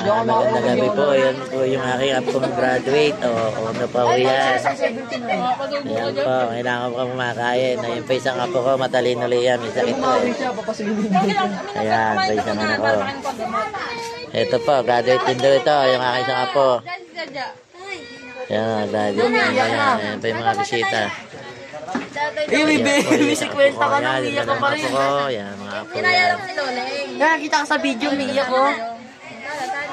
Magandang gabi po. Yan po yung aking apong graduate. O ano pa po yan. Yan po. Kailangan ko kumakain. Ayan po isang apo ko. Matalino liyan. May sakit po. Ayan po isang ano ko. Ito po. Graduate din daw ito. Yung aking isang apo. Yan. Graduate din. Ayan po yung mga bisita. May sikwenta ka na, umiiyak ka pa rin. Yan, mga apo yan. Nakakita ka sa video, umiiyak ko.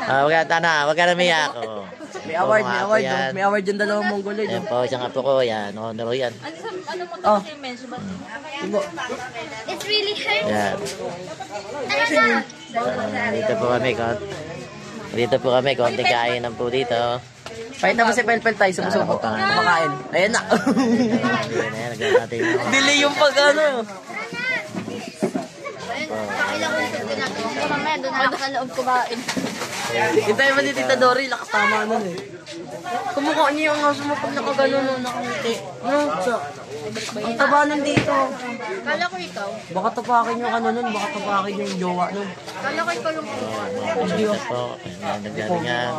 Wag ka na miyak. May award, may award. May award yung dalawang Mongoloid. Yan po, isang apo ko. Yan, honor yan. Oh. It's really hurt. Yan. Dito po kami. Dito po kami. Konting kainan po dito. Pakita mo si Pelpel tayo, sumusuko. Kumakain. Ayan na. Delay yung pag-ano. Ilang ulit ko na ito. Mamaya doon na ako sa loob kumain. Hintay mo si Tita Dory, lakas tama nun eh. Kumukha niya yung aso mo pag nakagano nun, nakangiti. No, ang taba nun dito. Kala ko ikaw. Baka tapakin yung ano nun, baka tapakin yung jowa nun. Kala ko ikaw yung Dito po. Naggalingan.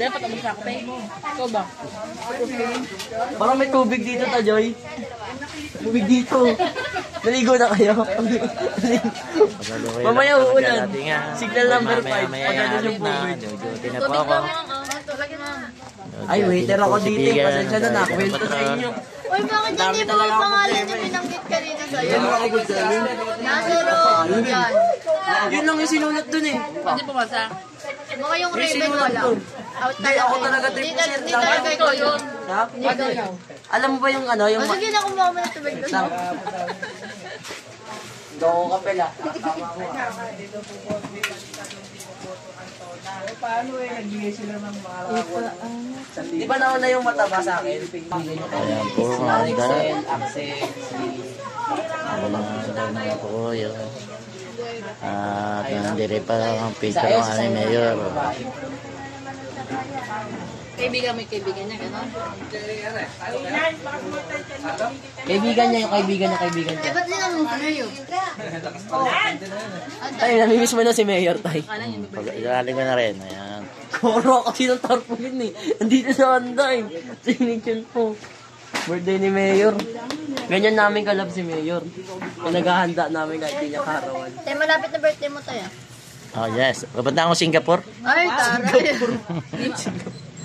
Dapat ang sakpe. Ikaw ba? Parang may tubig dito, Tajoy. Tubig dito. Naligo na kayo. Mamaya uulan. Signal number 5. Pagkano yung tubig. Duty na po ako. Ay, waiter ako dito. Pasensya na, nakwento sa inyo. Uy, bakit hindi po ang pangalan niyo binanggit kanina sa'yo? Yan ang ako sa'yo. Nasa roon. Yan. Yun lang yung sinulat dun eh. Hindi pumasa. Mukha yung Raven wala. Out Hindi, ako talaga trip Hindi talaga ikaw yun. Ha? Alam mo ba yung ano? Yung O sige na, kumuha mo ng tubig doon. Hindi ako kapela. Di ba nauna yung mataba sa akin? Ayan po. Maganda. Wala po ko yun. At nandiri pa ang picture ng aming mayor. Kaibigan, may kaibigan niya, gano'n? Kaibigan niya yung kaibigan na kaibigan niya. Ba't nilang mo sa'yo? Tayo, namimiss mo na si Mayor, tayo. Pag-ilalim ko na rin. Ayan. Koro kasi ng tarpaulin eh. Andito sa handa eh. Signature po. Birthday ni Mayor. Ganyan namin kalab si Mayor. Kung naghahanda namin kahit di niya karawan. Tayo, malapit na birthday mo tayo. Oh yes. Papunta ako Singapore. Ay, taray.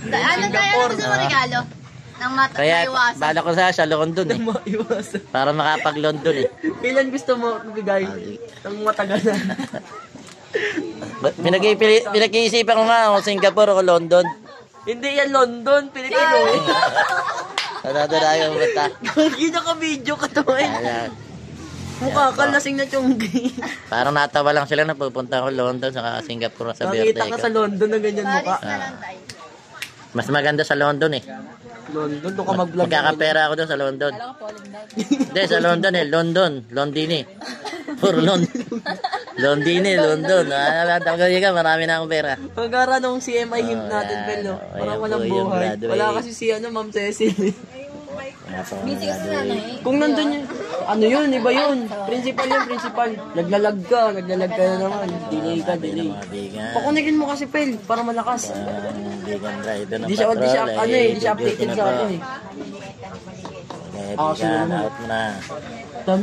Ano tayo? Ano gusto mo regalo? Nang Kaya maiwasan. bala ko sa London eh. Maiwasan. Para makapag-London eh. Kailan gusto mo bigay? Nang matagal na. Pinag-iisipan ko nga kung Singapore o London. Hindi yan London, Pilipino eh. Nadado na yung bata. Gagi na ka-video ka to eh. Ayan. Mukha ka lasing na tiyonggi. Parang natawa lang sila na pupunta ako London sa Singapore sa Nakita birthday ka ko. sa London na ganyan mukha. Alis na lang tayo. Mas maganda sa London eh. London, doon ka mag-vlog. Magkakapera ako doon sa London. Hindi, sa London eh. Londini. Puro Londini, London. Tawagin ka, marami na akong pera. Pagkara nung CMI him natin, Bel, no? Parang walang buhay. Wala kasi si Ma'am Cecil. Kung nandun yun, ano yun, iba yun. Principal yun, principal. Naglalag ka na naman. Delay ka, delay. Pakunikin mo kasi, Pel, para malakas. Vegan driver ng Di siya, patrol. di siya updated sa ano eh. Vegan, out mo na.